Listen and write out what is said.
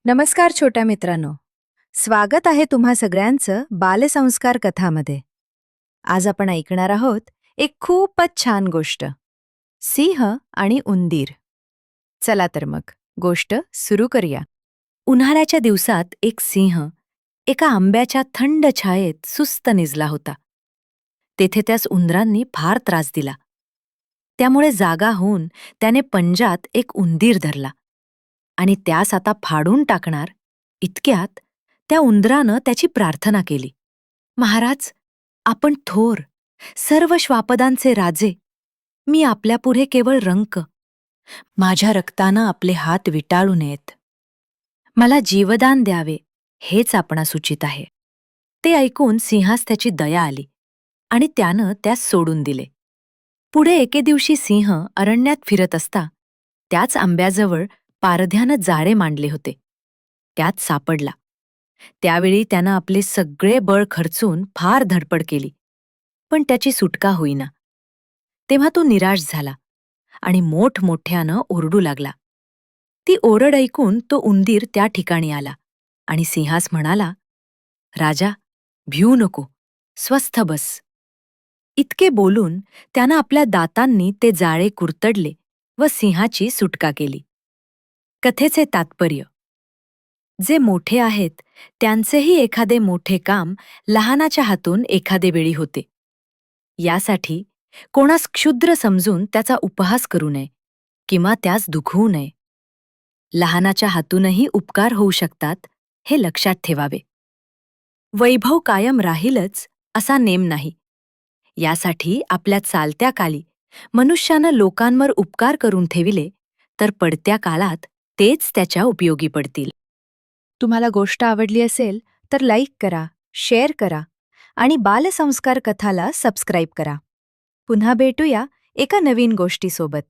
नमस्कार छोट्या मित्रांनो. स्वागत आहे तुम्हा सगळ्यांचं बालसंस्कार कथामध्ये. आज आपण ऐकणार आहोत एक खूपच छान गोष्ट, सिंह आणि उंदीर. चला तर मग गोष्ट सुरू करूया. उन्हाळ्याच्या दिवसात एक सिंह एका आंब्याच्या थंड छायेत सुस्त निजला होता. तेथे त्यास उंदरांनी फार त्रास दिला. त्यामुळे जागा होऊन त्याने पंजात एक उंदीर धरला आणि त्यास आता फाडून टाकणार इतक्यात त्या उंदरानं त्याची प्रार्थना केली. महाराज, आपण थोर, सर्व श्वापदांचे राजे, मी आपल्यापुढे केवळ रंक. माझ्या रक्तानं आपले हात विटाळू नयेत. मला जीवदान द्यावे हेच आपणास उचित आहे. ते ऐकून सिंहास त्याची दया आली आणि त्यानं त्यास सोडून दिले. पुढे एके दिवशी सिंह अरण्यात फिरत असता त्याच आंब्याजवळ पारध्यानं जाळे मांडले होते. त्यात सापडला. त्यावेळी त्यानं आपले सगळे बळ खर्चून फार धडपड केली, पण त्याची सुटका होईना. तेव्हा तो निराश झाला आणि मोठमोठ्यानं ओरडू लागला. ती ओरड ऐकून तो उंदीर त्या ठिकाणी आला आणि सिंहास म्हणाला, "राजा, भिवू नको, स्वस्थ बस." इतके बोलून त्यानं आपल्या दातांनी ते जाळे कुरतडले व सिंहाची सुटका केली. कथेचे तात्पर्य: जे मोठे आहेत त्यांचेही एखादे मोठे काम लहानाच्या हातून एखादे वेळी होते. यासाठी कोणास क्षुद्र समजून त्याचा उपहास करू नये किंवा त्यास दुखवू नये. लहानाच्या हातूनही उपकार होऊ शकतात हे लक्षात ठेवावे. वैभव कायम राहीलच असा नेम नाही. यासाठी आपल्या चालत्या काली मनुष्यानं लोकांवर उपकार करून ठेविले तर पडत्या काळात तेच त्याच्या उपयोगी पडतील. तुम्हाला गोष्ट आवडली असेल तर लाईक करा, शेअर करा आणि बालसंस्कार कथाला सबस्क्राईब करा. पुन्हा भेटूया एका नवीन गोष्टीसोबत.